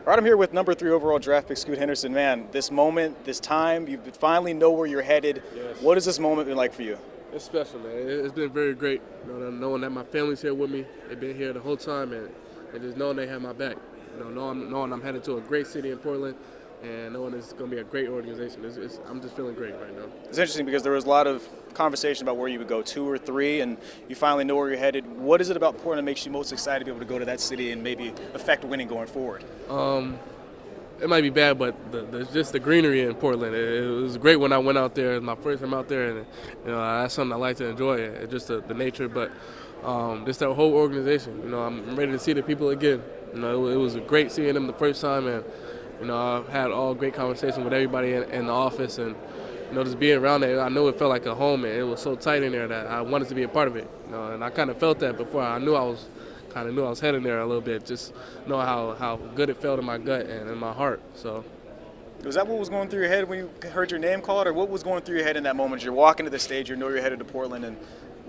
All right, I'm here with number 3 overall draft pick, Scoot Henderson. Man, this moment, this time, you finally know where you're headed. Yes. What has this moment been like for you? It's special, man. It's been very great. Knowing that my family's here with me, they've been here the whole time, and just knowing they have my back. Knowing I'm headed to a great city in Portland, and knowing it's going to be a great organization. I'm just feeling great right now. It's interesting because there was a lot of conversation about where you would go, 2 or 3, and you finally know where you're headed. What is it about Portland that makes you most excited to be able to go to that city and maybe affect winning going forward? It might be bad, but just the greenery in Portland. It was great when I went out there. It was my first time out there, and that's something I like to enjoy. It's just the nature, but just that whole organization. I'm ready to see the people again. It was great seeing them the first time, and I've had all great conversations with everybody in the office, and just being around there, I know it felt like a home, and it was so tight in there that I wanted to be a part of it. And I kind of felt that before. I knew I was heading there a little bit, just know how good it felt in my gut and in my heart. So, was that what was going through your head when you heard your name called, or what was going through your head in that moment? You're walking to the stage, you know you're headed to Portland, and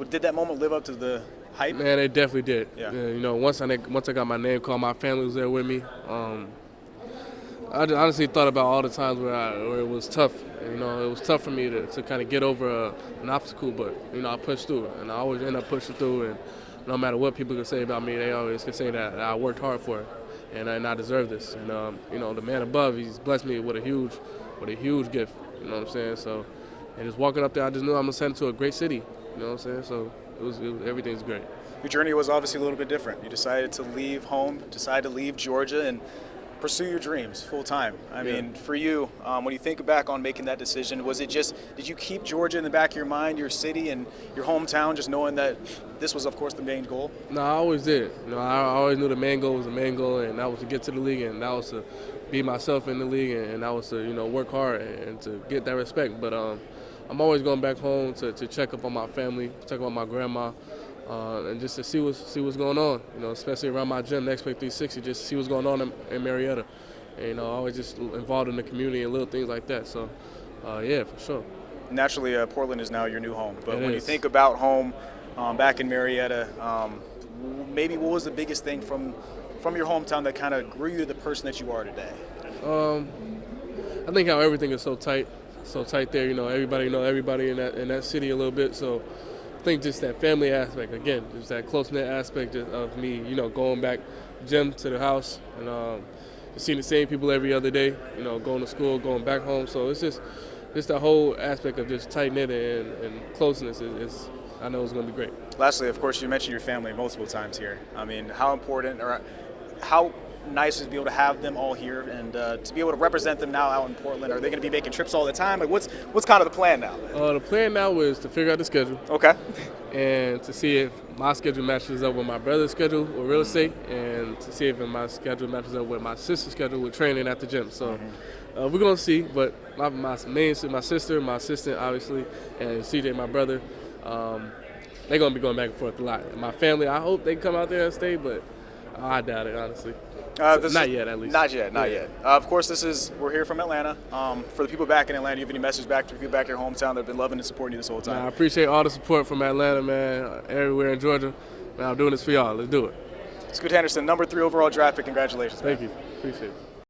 did that moment live up to the hype? Man, it definitely did. Yeah. Once I got my name called, my family was there with me. I honestly thought about all the times where it was tough. It was tough for me to kind of get over an obstacle, but I pushed through, and I always end up pushing through. And no matter what people can say about me, they always can say that I worked hard for it, and I deserve this. And the man above, he's blessed me with a huge gift. You know what I'm saying? So, and just walking up there, I just knew I'm gonna send to a great city. You know what I'm saying? So everything's great. Your journey was obviously a little bit different. You decided to leave home, decided to leave Georgia, and pursue your dreams full time. I mean, for you, when you think back on making that decision, was it just, did you keep Georgia in the back of your mind, your city and your hometown, just knowing that this was, of course, the main goal? No, I always did. I always knew the main goal was the main goal, and that was to get to the league, and that was to be myself in the league, and that was to, work hard and to get that respect. But I'm always going back home to check up on my family, check up on my grandma, and just to see what's going on, especially around my gym, Next Play 360, just to see what's going on in Marietta. And, always just involved in the community and little things like that. So, yeah, for sure. Naturally, Portland is now your new home. But when you is. think about home back in Marietta, maybe what was the biggest thing from your hometown that kind of grew you to the person that you are today? I think how everything is so tight there. Everybody everybody in that city a little bit. So I think just that family aspect, again, just that close-knit aspect of me, going back gym to the house and seeing the same people every other day, going to school, going back home. So it's just the whole aspect of just tight-knit and closeness is I know it's going to be great. Lastly, of course, you mentioned your family multiple times here. I mean, how important or how nice to be able to have them all here and to be able to represent them now out in Portland? Are they going to be making trips all the time? Like, what's kind of the plan now? The plan now is to figure out the schedule. Okay. And to see if my schedule matches up with my brother's schedule with real estate, and to see if my schedule matches up with my sister's schedule with training at the gym. So we're going to see, but my sister, my assistant, obviously, and CJ, my brother, they're going to be going back and forth a lot. And my family, I hope they come out there and stay, but I doubt it, honestly. Not yet, at least. Not yet. Of course, we're here from Atlanta. For the people back in Atlanta, you have any message back to the people back in your hometown that have been loving and supporting you this whole time? Man, I appreciate all the support from Atlanta, man, everywhere in Georgia. Man, I'm doing this for y'all. Let's do it. Scoot Henderson, number 3 overall draft pick. Congratulations. Thank you. Appreciate it.